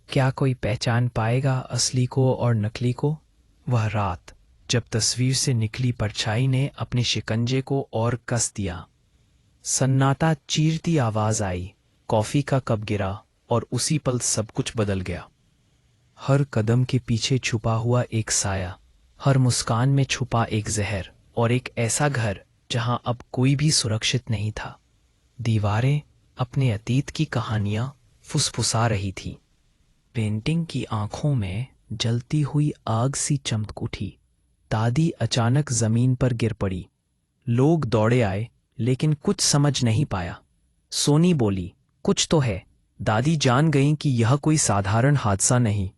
क्या कोई पहचान पाएगा असली को और नकली को? वह रात जब तस्वीर से निकली परछाई ने अपने शिकंजे को और कस दिया। सन्नाटा चीरती आवाज आई, कॉफी का कप गिरा और उसी पल सब कुछ बदल गया। हर कदम के पीछे छुपा हुआ एक साया, हर मुस्कान में छुपा एक जहर, और एक ऐसा घर जहां अब कोई भी सुरक्षित नहीं था। दीवारें अपने अतीत की कहानियां फुसफुसा रही थी। पेंटिंग की आंखों में जलती हुई आग सी चमक उठी। दादी अचानक जमीन पर गिर पड़ी। लोग दौड़े आए, लेकिन कुछ समझ नहीं पाया। सोनी बोली, कुछ तो है। दादी जान गईं कि यह कोई साधारण हादसा नहीं।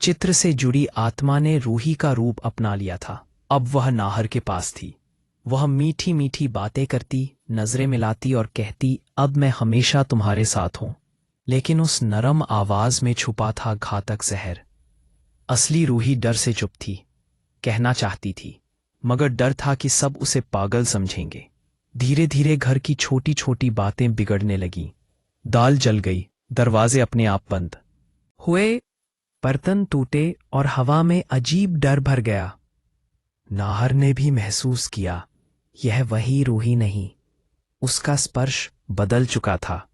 चित्र से जुड़ी आत्मा ने रूही का रूप अपना लिया था। अब वह नाहर के पास थी। वह मीठी मीठी बातें करती, नजरें मिलाती और कहती, अब मैं हमेशा तुम्हारे साथ हूं। लेकिन उस नरम आवाज में छुपा था घातक जहर। असली रूही डर से चुप थी। कहना चाहती थी, मगर डर था कि सब उसे पागल समझेंगे। धीरे धीरे घर की छोटी छोटी बातें बिगड़ने लगीं। दाल जल गई, दरवाजे अपने आप बंद हुए, बर्तन टूटे और हवा में अजीब डर भर गया। नाहर ने भी महसूस किया, यह वही रूही नहीं। उसका स्पर्श बदल चुका था।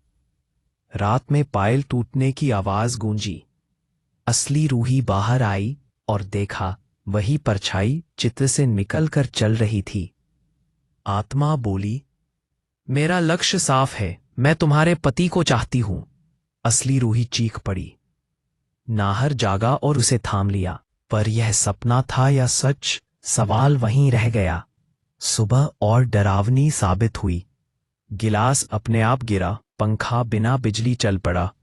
रात में पायल टूटने की आवाज गूंजी। असली रूही बाहर आई और देखा, वही परछाई चित्र से निकलकर चल रही थी। आत्मा बोली, मेरा लक्ष्य साफ है, मैं तुम्हारे पति को चाहती हूं। असली रूही चीख पड़ी। नाहर जागा और उसे थाम लिया। पर यह सपना था या सच, सवाल वहीं रह गया। सुबह और डरावनी साबित हुई। गिलास अपने आप गिरा, पंखा बिना बिजली चल पड़ा,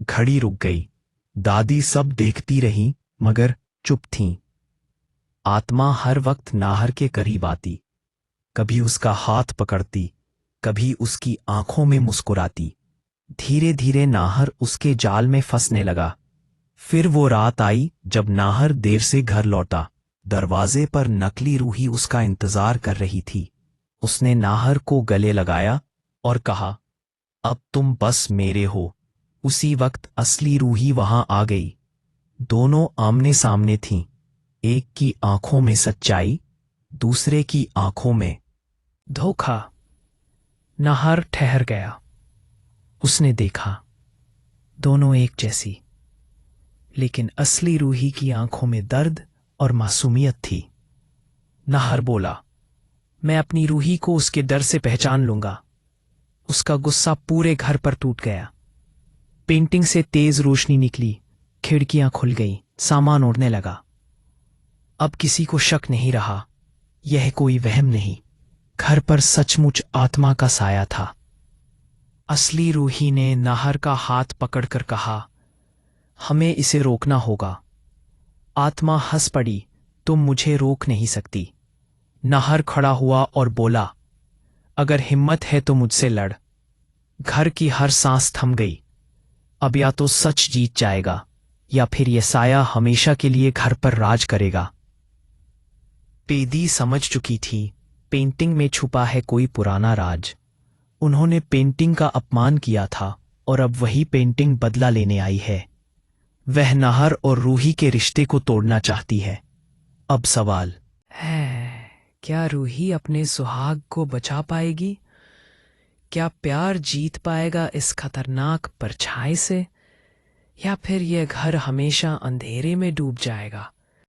घड़ी रुक गई। दादी सब देखती रही, मगर चुप थीं। आत्मा हर वक्त नाहर के करीब आती, कभी उसका हाथ पकड़ती, कभी उसकी आंखों में मुस्कुराती। धीरे धीरे नाहर उसके जाल में फंसने लगा। फिर वो रात आई जब नाहर देर से घर लौटा। दरवाजे पर नकली रूही उसका इंतजार कर रही थी। उसने नाहर को गले लगाया और कहा, अब तुम बस मेरे हो। उसी वक्त असली रूही वहां आ गई। दोनों आमने सामने थीं। एक की आंखों में सच्चाई, दूसरे की आंखों में धोखा। नाहर ठहर गया। उसने देखा, दोनों एक जैसी, लेकिन असली रूही की आंखों में दर्द और मासूमियत थी। नाहर बोला, मैं अपनी रूही को उसके डर से पहचान लूंगा। उसका गुस्सा पूरे घर पर टूट गया। पेंटिंग से तेज रोशनी निकली, खिड़कियां खुल गईं, सामान उड़ने लगा। अब किसी को शक नहीं रहा, यह कोई वहम नहीं। घर पर सचमुच आत्मा का साया था। असली रूही ने नाहर का हाथ पकड़कर कहा, हमें इसे रोकना होगा। आत्मा हंस पड़ी, तुम मुझे रोक नहीं सकती। नाहर खड़ा हुआ और बोला, अगर हिम्मत है तो मुझसे लड़। घर की हर सांस थम गई। अब या तो सच जीत जाएगा, या फिर यह साया हमेशा के लिए घर पर राज करेगा। पेदी समझ चुकी थी, पेंटिंग में छुपा है कोई पुराना राज। उन्होंने पेंटिंग का अपमान किया था, और अब वही पेंटिंग बदला लेने आई है। वह नाहर और रूही के रिश्ते को तोड़ना चाहती है। अब सवाल है, क्या रूही अपने सुहाग को बचा पाएगी? क्या प्यार जीत पाएगा इस खतरनाक परछाई से, या फिर यह घर हमेशा अंधेरे में डूब जाएगा?